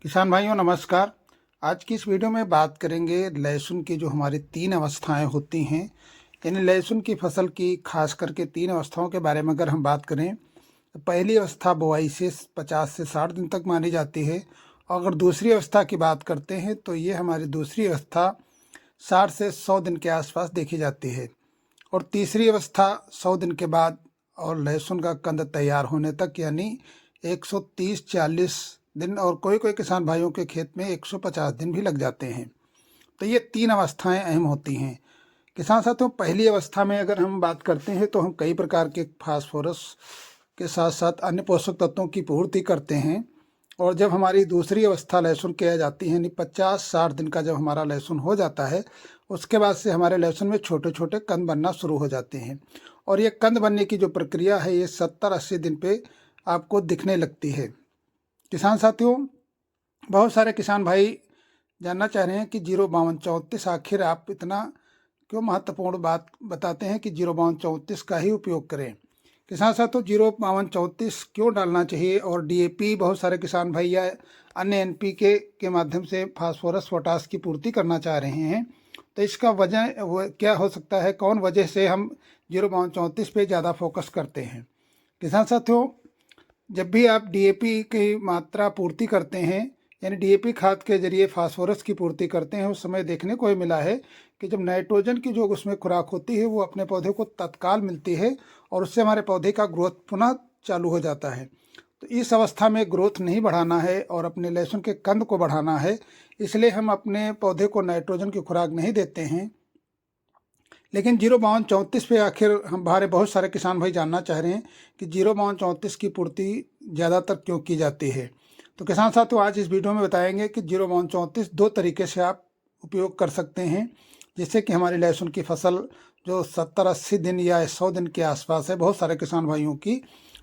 किसान भाइयों नमस्कार। आज की इस वीडियो में बात करेंगे लहसुन की जो हमारी 3 अवस्थाएं होती हैं। यानी लहसुन की फसल की खास करके 3 अवस्थाओं के बारे में अगर हम बात करें तो पहली अवस्था बुआई से 50 से 60 दिन तक मानी जाती है। और अगर दूसरी अवस्था की बात करते हैं तो ये हमारी दूसरी अवस्था 60 से 100 दिन के आसपास देखी जाती है। और तीसरी अवस्था 100 दिन के बाद और लहसुन का कंद तैयार होने तक यानी 130-40 दिन, और कोई कोई किसान भाइयों के खेत में 150 दिन भी लग जाते हैं। तो ये 3 अवस्थाएं अहम होती हैं। किसान साथियों, पहली अवस्था में अगर हम बात करते हैं तो हम कई प्रकार के फास्फोरस के साथ साथ अन्य पोषक तत्वों की पूर्ति करते हैं। और जब हमारी दूसरी अवस्था लहसुन की आ जाती है यानी 50-60 दिन का जब हमारा लहसुन हो जाता है, उसके बाद से हमारे लहसुन में छोटे छोटे कंद बनना शुरू हो जाते हैं। और ये कंद बनने की जो प्रक्रिया है ये 70-80 दिन पे आपको दिखने लगती है। किसान साथियों, बहुत सारे किसान भाई जानना चाह रहे हैं कि 05234 आखिर आप इतना क्यों महत्वपूर्ण बात बताते हैं कि 05234 का ही उपयोग करें। किसान साथियों, 05234 क्यों डालना चाहिए और डीएपी बहुत सारे किसान भाई या अन्य एनपीके के माध्यम से फास्फोरस पोटास की पूर्ति करना चाह रहे हैं, तो इसका वजह क्या हो सकता है, कौन वजह से हम 05234 पे ज़्यादा फोकस करते हैं। किसान साथियों, जब भी आप डीएपी की मात्रा पूर्ति करते हैं यानी डीएपी खाद के जरिए फास्फोरस की पूर्ति करते हैं, उस समय देखने को ही मिला है कि जब नाइट्रोजन की जो उसमें खुराक होती है वो अपने पौधे को तत्काल मिलती है और उससे हमारे पौधे का ग्रोथ पुनः चालू हो जाता है। तो इस अवस्था में ग्रोथ नहीं बढ़ाना है और अपने लहसुन के कंद को बढ़ाना है, इसलिए हम अपने पौधे को नाइट्रोजन की खुराक नहीं देते हैं। लेकिन 05234 पे आखिर हमारे बहुत सारे किसान भाई जानना चाह रहे हैं कि 05234 की पूर्ति ज़्यादातर क्यों की जाती है। तो किसान साथियों, आज इस वीडियो में बताएंगे कि 05234 दो तरीके से आप उपयोग कर सकते हैं, जिससे कि हमारी लहसुन की फसल जो 70-80 दिन या 100 दिन के आसपास है बहुत सारे किसान भाइयों की,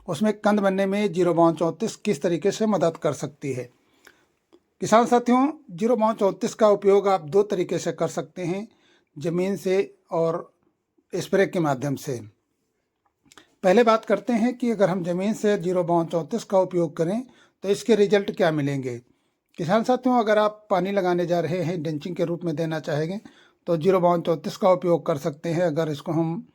उसमें कंद बनने में 05234 किस तरीके से मदद कर सकती है। किसान साथियों, 05234 का उपयोग आप दो तरीके से कर सकते हैं, ज़मीन से और स्प्रे के माध्यम से। पहले बात करते हैं कि अगर हम ज़मीन से 05234 का उपयोग करें तो इसके रिजल्ट क्या मिलेंगे। किसान साथियों, अगर आप पानी लगाने जा रहे हैं, ड्रेंचिंग के रूप में देना चाहेंगे तो 05234 का उपयोग कर सकते हैं। अगर इसको हम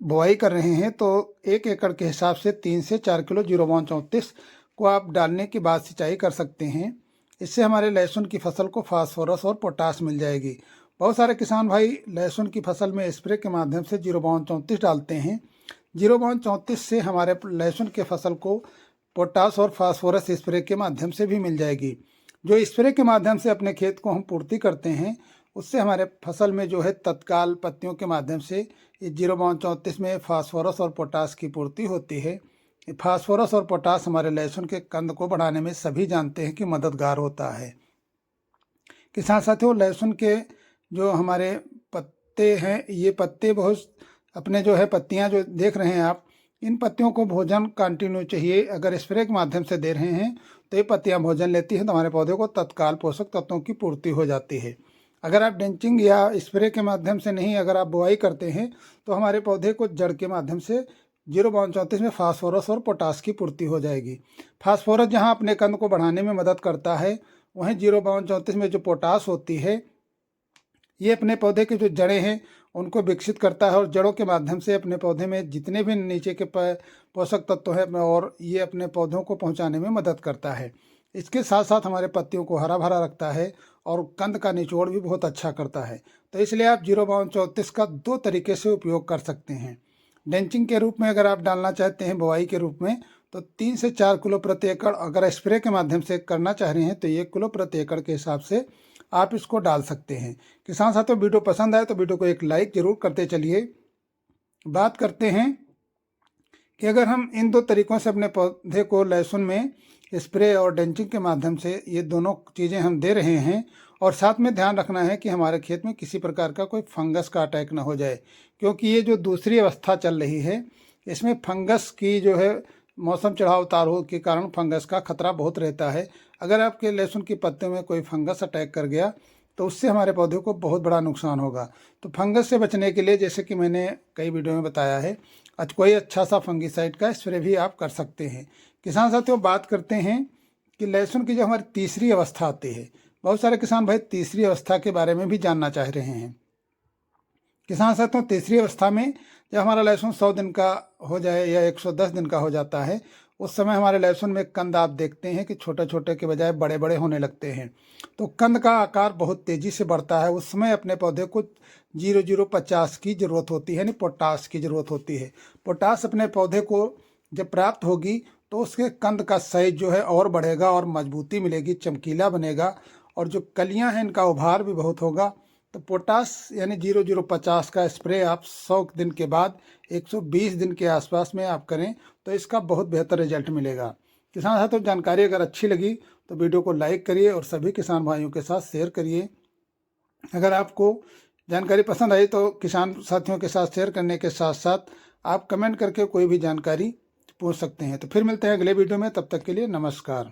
बुआई कर रहे हैं तो 1 एकड़ के हिसाब से 3 से 4 किलो 05234 को आप डालने के बाद सिंचाई कर सकते हैं। इससे हमारे लहसुन की फसल को फास्फोरस और पोटास मिल जाएगी। बहुत सारे किसान भाई लहसुन की फसल में स्प्रे के माध्यम से 05234 डालते हैं। 05234 से हमारे लहसुन के फसल को पोटास और फास्फोरस स्प्रे के माध्यम से भी मिल जाएगी। जो स्प्रे के माध्यम से अपने खेत को हम पूर्ति करते हैं, उससे हमारे फसल में जो है तत्काल पत्तियों के माध्यम से ये 05234 में फास्फोरस और पोटास की पूर्ति होती है। फास्फोरस और पोटास हमारे लहसुन के कंद को बढ़ाने में सभी जानते हैं कि मददगार होता है। किसान साथियों, लहसुन के जो हमारे पत्ते हैं, ये पत्ते बहुत अपने जो है पत्तियां जो देख रहे हैं आप, इन पत्तियों को भोजन कंटिन्यू चाहिए। अगर स्प्रे के माध्यम से दे रहे हैं तो ये पत्तियां भोजन लेती हैं तो हमारे पौधे को तत्काल पोषक तत्वों की पूर्ति हो जाती है। अगर आप ड्रेंचिंग या स्प्रे के माध्यम से नहीं, अगर आप बुआई करते हैं तो हमारे पौधे को जड़ के माध्यम से 05234 में फास्फोरस और पोटास की पूर्ति हो जाएगी। फास्फोरस जहां अपने कंद को बढ़ाने में मदद करता है, वहीं 05234 में जो पोटास होती है ये अपने पौधे के जो जड़ें हैं उनको विकसित करता है और जड़ों के माध्यम से अपने पौधे में जितने भी नीचे के पोषक तत्व हैं और ये अपने पौधों को पहुंचाने में मदद करता है। इसके साथ साथ हमारे पत्तियों को हरा भरा रखता है और कंद का निचोड़ भी बहुत अच्छा करता है। तो इसलिए आप 05234 का दो तरीके से उपयोग कर सकते हैं। ड्रेंचिंग के रूप में अगर आप डालना चाहते हैं बुआई के रूप में तो 3 से 4 किलो प्रति एकड़, अगर स्प्रे के माध्यम से करना चाह रहे हैं तो 1 किलो प्रति एकड़ के हिसाब से आप इसको डाल सकते हैं। किसान साथियों, वीडियो पसंद आए तो वीडियो को एक लाइक जरूर करते चलिए। बात करते हैं कि अगर हम इन दो तरीकों से अपने पौधे को लहसुन में स्प्रे और ड्रेंचिंग के माध्यम से ये दोनों चीज़ें हम दे रहे हैं, और साथ में ध्यान रखना है कि हमारे खेत में किसी प्रकार का कोई फंगस का अटैक ना हो जाए, क्योंकि ये जो दूसरी अवस्था चल रही है इसमें फंगस की जो है मौसम चढ़ाव उतार के कारण फंगस का खतरा बहुत रहता है। अगर आपके लहसुन की पत्तियों में कोई फंगस अटैक कर गया तो उससे हमारे पौधे को बहुत बड़ा नुकसान होगा। तो फंगस से बचने के लिए, जैसे कि मैंने कई वीडियो में बताया है, आज कोई अच्छा सा फंगिसाइड का स्प्रे भी आप कर सकते हैं। किसान साथियों, बात करते हैं कि लहसुन की जो हमारी तीसरी अवस्था आती है, बहुत सारे किसान भाई तीसरी अवस्था के बारे में भी जानना चाह रहे हैं। किसान साथियों, तीसरी अवस्था में जब हमारा लहसुन 100 दिन का हो जाए या 110 दिन का हो जाता है, उस समय हमारे लहसुन में कंद आप देखते हैं कि छोटे छोटे के बजाय बड़े बड़े होने लगते हैं। तो कंद का आकार बहुत तेज़ी से बढ़ता है। उस समय अपने पौधे को 0050 की ज़रूरत होती है, यानी पोटास की ज़रूरत होती है। पोटास अपने पौधे को जब प्राप्त होगी तो उसके कंद का साइज जो है और बढ़ेगा और मजबूती मिलेगी, चमकीला बनेगा, और जो कलियां हैं इनका उभार भी बहुत होगा। तो पोटास यानी 0050 का स्प्रे आप 100 दिन के बाद 120 दिन के आसपास में आप करें तो इसका बहुत बेहतर रिजल्ट मिलेगा। किसान साथियों, जानकारी अगर अच्छी लगी तो वीडियो को लाइक करिए और सभी किसान भाइयों के साथ शेयर करिए। अगर आपको जानकारी पसंद आई तो किसान साथियों के साथ शेयर करने के साथ साथ आप कमेंट करके कोई भी जानकारी पूछ सकते हैं। तो फिर मिलते हैं अगले वीडियो में, तब तक के लिए नमस्कार।